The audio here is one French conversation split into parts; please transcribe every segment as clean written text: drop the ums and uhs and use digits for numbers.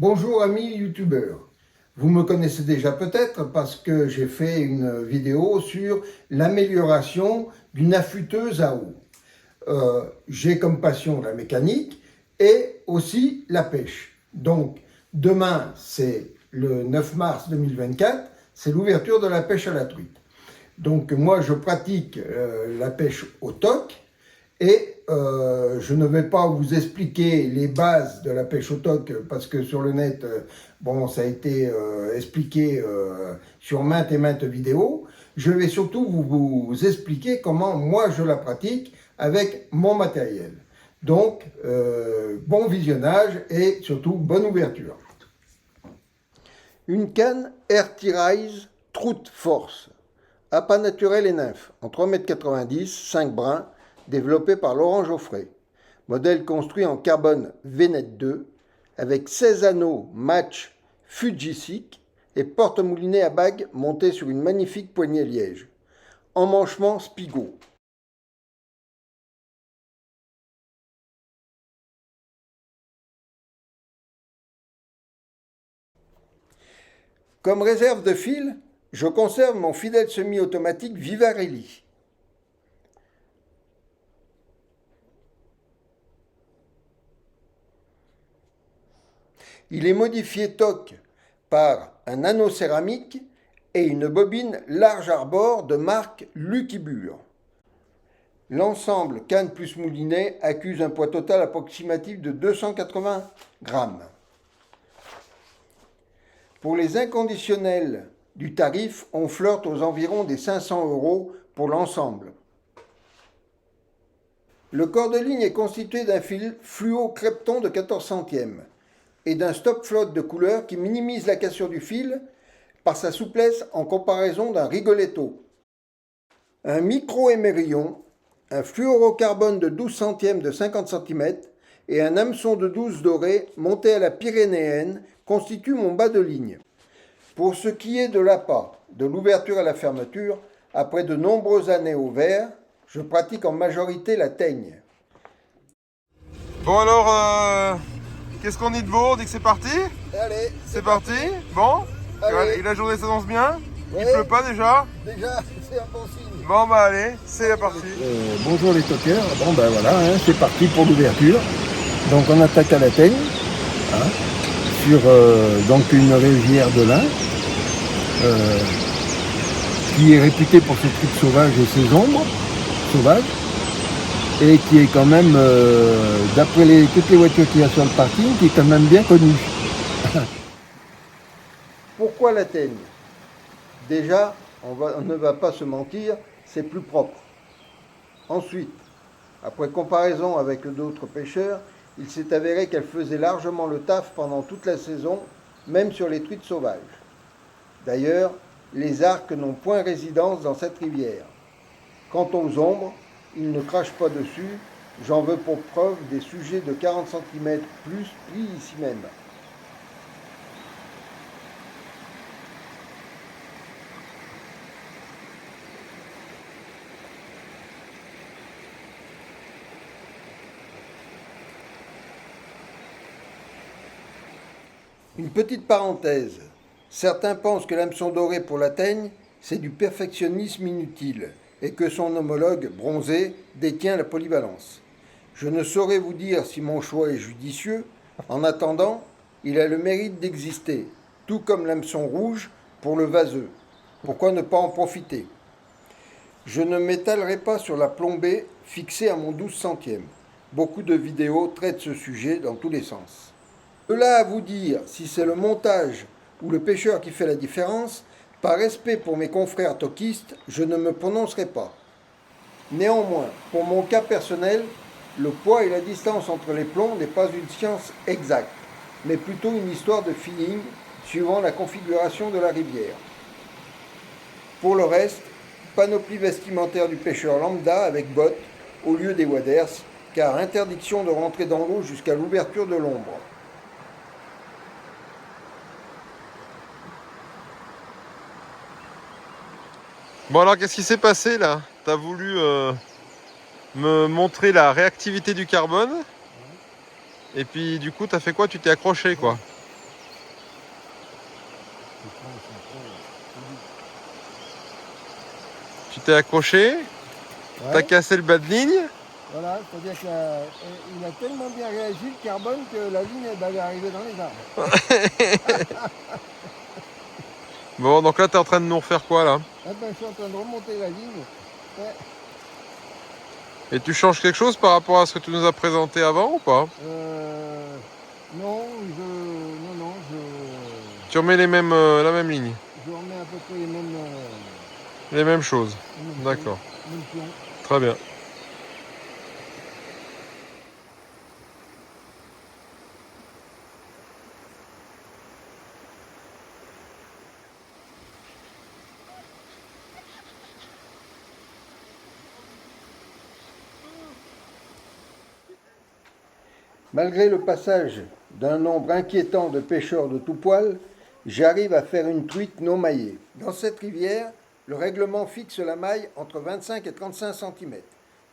Bonjour amis youtubeurs, vous me connaissez déjà peut-être parce que j'ai fait une vidéo sur l'amélioration d'une affûteuse à eau. J'ai comme passion la mécanique et aussi la pêche. Donc demain c'est le 9 mars 2024, c'est l'ouverture de la pêche à la truite. Donc moi je pratique la pêche au toc. Et je ne vais pas vous expliquer les bases de la pêche au toc parce que sur le net, bon, ça a été expliqué sur maintes et maintes vidéos. Je vais surtout vous expliquer comment moi je la pratique avec mon matériel. Donc, bon visionnage et surtout bonne ouverture. Une canne Air-T-Rise Trout Force, appât naturel et nymphe, en 3,90 m, 5 brins, développé par Laurent Geoffrey. Modèle construit en carbone Venet 2, avec 16 anneaux match Fujisic et porte-moulinet à bague monté sur une magnifique poignée liège. Emmanchement Spigot. Comme réserve de fil, je conserve mon fidèle semi-automatique Vivarelli. Il est modifié TOC par un anneau céramique et une bobine large arbor de marque Lucky Bure. L'ensemble canne plus moulinet accuse un poids total approximatif de 280 grammes. Pour les inconditionnels du tarif, on flirte aux environs des 500 € pour l'ensemble. Le corps de ligne est constitué d'un fil fluo Crepton de 14 centièmes et d'un stop flotte de couleur qui minimise la cassure du fil par sa souplesse en comparaison d'un Rigoletto. Un micro-émerillon, un fluorocarbone de 12 centièmes de 50 cm et un hameçon de 12 doré monté à la pyrénéenne constituent mon bas de ligne. Pour ce qui est de l'appât, de l'ouverture à la fermeture, après de nombreuses années au vert, je pratique en majorité la teigne. Bon alors, qu'est-ce qu'on dit de beau? On dit que c'est parti? Allez, c'est parti. Bon. Allez. Et la journée s'annonce bien? Oui. Il pleut pas déjà? Déjà, c'est un bon signe. Bon bah allez, c'est parti. Bonjour les toqueurs, bon ben voilà, hein, c'est parti pour l'ouverture. Donc on attaque à la teigne, hein, sur donc une rivière de lin, qui est réputée pour ses trucs sauvages et ses ombres sauvages, et qui est quand même, d'après toutes les voitures qu'il y a sur le parking, qui est quand même bien connue. Pourquoi la teigne? Déjà, on ne va pas se mentir, c'est plus propre. Ensuite, après comparaison avec d'autres pêcheurs, il s'est avéré qu'elle faisait largement le taf pendant toute la saison, même sur les truites sauvages. D'ailleurs, les arcs n'ont point résidence dans cette rivière. Quant aux ombres, ils ne crachent pas dessus, j'en veux pour preuve des sujets de 40 cm plus pris ici même. Une petite parenthèse. Certains pensent que l'hameçon doré pour la teigne, c'est du perfectionnisme inutile et que son homologue bronzé détient la polyvalence. Je ne saurais vous dire si mon choix est judicieux. En attendant, il a le mérite d'exister, tout comme l'hameçon rouge pour le vaseux. Pourquoi ne pas en profiter? Je ne m'étalerai pas sur la plombée fixée à mon 12 centième. Beaucoup de vidéos traitent ce sujet dans tous les sens. De là à vous dire si c'est le montage ou le pêcheur qui fait la différence, par respect pour mes confrères toquistes, je ne me prononcerai pas. Néanmoins, pour mon cas personnel, le poids et la distance entre les plombs n'est pas une science exacte, mais plutôt une histoire de feeling suivant la configuration de la rivière. Pour le reste, panoplie vestimentaire du pêcheur lambda avec bottes au lieu des waders, car interdiction de rentrer dans l'eau jusqu'à l'ouverture de l'ombre. Bon alors qu'est-ce qui s'est passé là? T'as voulu me montrer la réactivité du carbone. Et puis du coup t'as fait quoi? Tu t'es accroché quoi? Tu t'es accroché, t'as Ouais, cassé le bas de ligne. voilà, c'est-à-dire qu'il a tellement bien réagi le carbone que la ligne elle est arrivée dans les arbres. Bon, donc là, t'es en train de nous refaire quoi, là? Ah ben, je suis en train de remonter la ligne. Ouais. Et tu changes quelque chose par rapport à ce que tu nous as présenté avant ou pas? Non, Tu remets la même ligne, je remets à peu près les mêmes choses. D'accord, mêmes plans. très bien. Malgré le passage d'un nombre inquiétant de pêcheurs de tout poil, j'arrive à faire une truite non maillée. Dans cette rivière, le règlement fixe la maille entre 25 et 35 cm.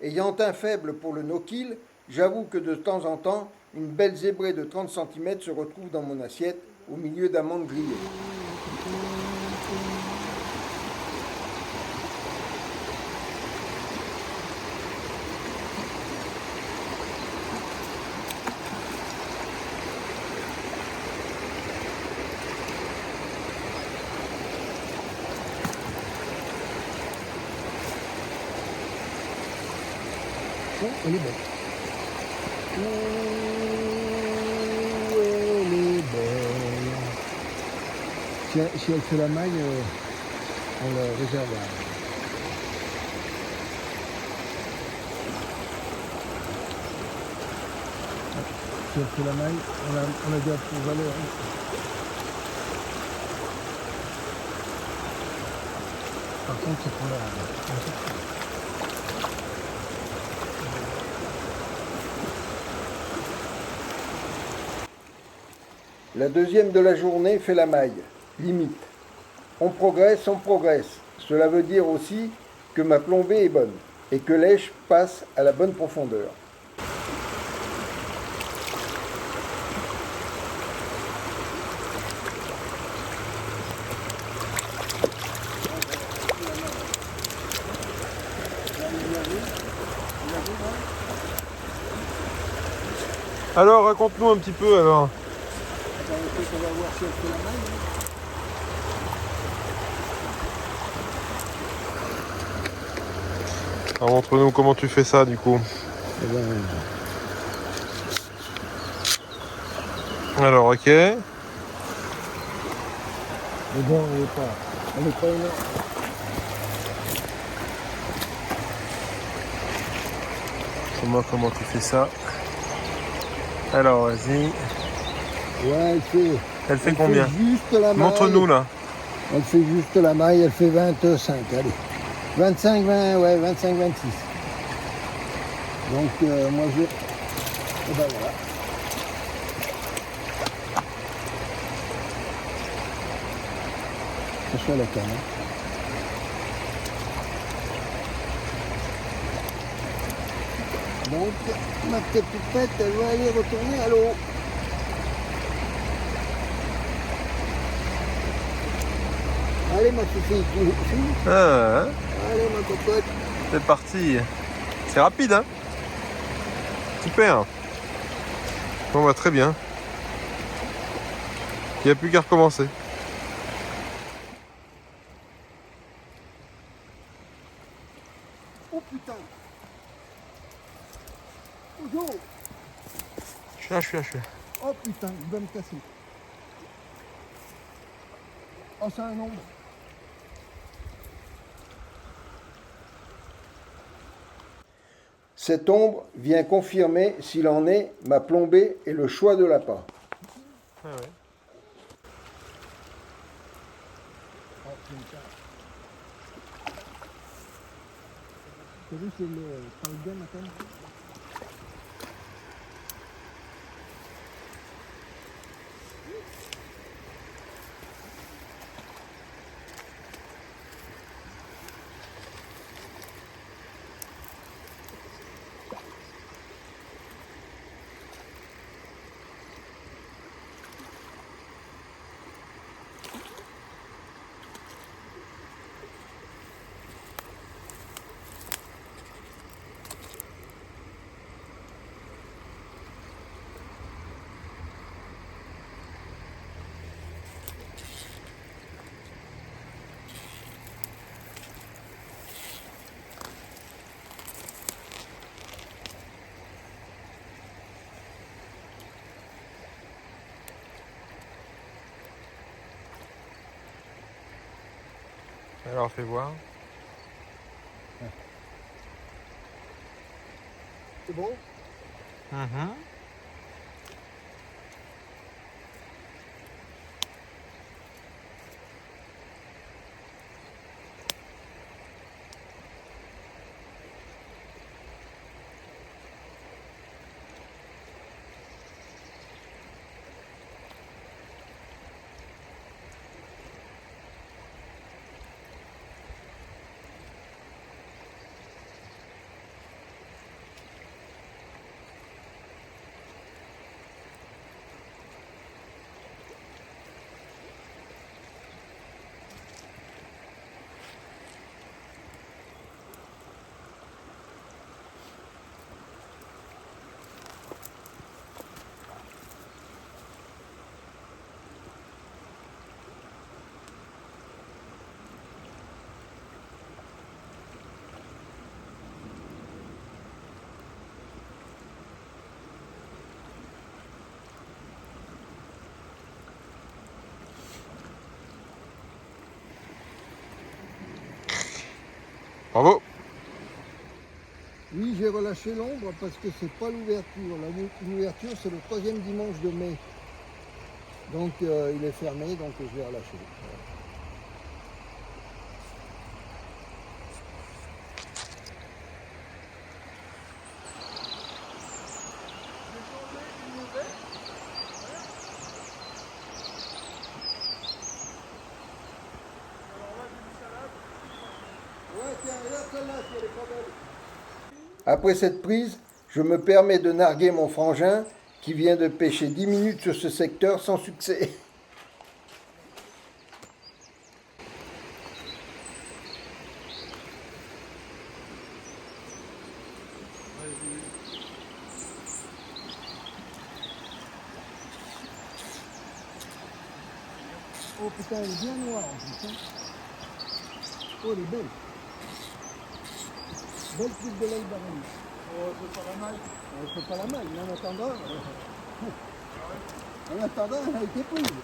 Ayant un faible pour le no-kill, j'avoue que de temps en temps, une belle zébrée de 30 cm se retrouve dans mon assiette au milieu d'amandes grillées. Oh, elle est belle. Oh, elle est belle. Si elle fait la maille, on la réserve à... Si elle fait la maille, on la garde pour valeur. Par contre, c'est pour la... La deuxième de la journée fait la maille, limite. On progresse. Cela veut dire aussi que ma plombée est bonne et que l'èche passe à la bonne profondeur. Alors, raconte-nous un petit peu, alors. Alors, montre-nous comment tu fais ça, du coup. Alors, ok. Mais bon, elle est pas énorme. Comment tu fais ça? Alors, vas-y. Ouais, Elle fait combien? Juste la maille. Montre-nous, là. Elle fait juste la maille, elle fait 25, allez. 25, 20, ouais, 25, 26. Donc, moi, je... Et ben voilà. Attention à la canne. Donc, ma petite poupette, elle va aller retourner à l'eau. Allez, ma fille. Ah, hein. Allez, ma cocotte. C'est parti. C'est rapide, hein? Super. Bon, bah, très bien. Il n'y a plus qu'à recommencer. Oh putain. Oh, Je suis là. oh putain, il va me casser. Oh, c'est un ombre. Cette ombre vient confirmer, s'il en est, ma plombée et le choix de l'appât. Ah ouais. T'as vu, c'est le bien matin. Alors, fais voir. C'est bon? Mhm. Bravo. Oui, j'ai relâché l'ombre parce que c'est pas l'ouverture. L'ouverture, c'est le 3e dimanche de mai. Donc il est fermé, donc je l'ai relâché. Après cette prise, je me permets de narguer mon frangin qui vient de pêcher 10 minutes sur ce secteur sans succès. Oh putain, elle est bien noire en plus. Hein. Oh, elle est belle. Belle plus de l'aile d'araignée. Oh, c'est pas la maille. C'est pas la maille, mais en attendant, elle a été prise.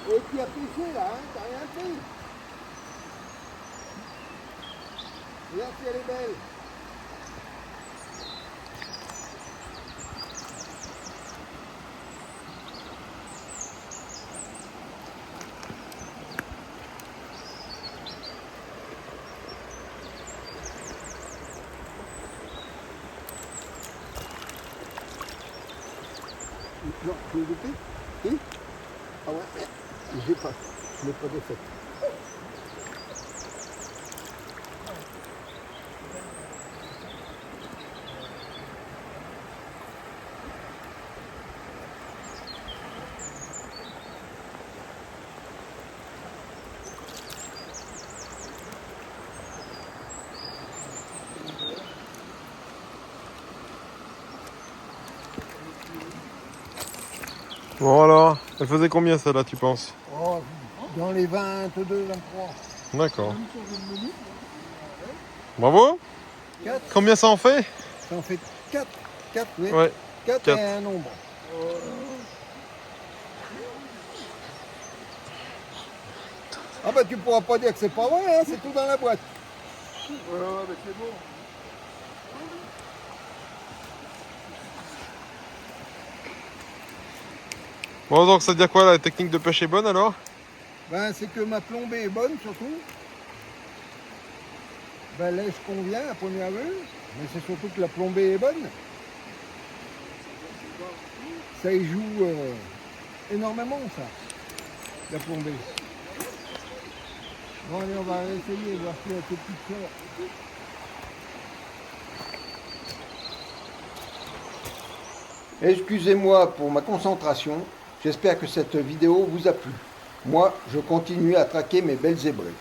Et tu as pêché là, hein, t'as rien pris. Regarde si elle est belle. Non, tu veux goûter? Oui? Ah ouais, j'ai pas. Je l'ai pas défait. Bon alors, elle faisait combien ça là, tu penses? Oh, dans les 22, 23. D'accord. Bravo. 4. Combien ça en fait? Ça en fait 4. 4, oui. Ouais. 4 4. et un nombre. Ah bah tu pourras pas dire que c'est pas vrai, hein, c'est tout dans la boîte. Ouais, mais c'est bon. Bon donc ça veut dire quoi, la technique de pêche est bonne alors? Ben c'est que ma plombée est bonne surtout. Ben l'èche convient à première vue, mais c'est surtout que la plombée est bonne. Ça y joue énormément ça, la plombée. Bon allez, on va essayer, voir si avec les petites fleurs. Excusez-moi pour ma concentration, j'espère que cette vidéo vous a plu. Moi, je continue à traquer mes belles zébrées.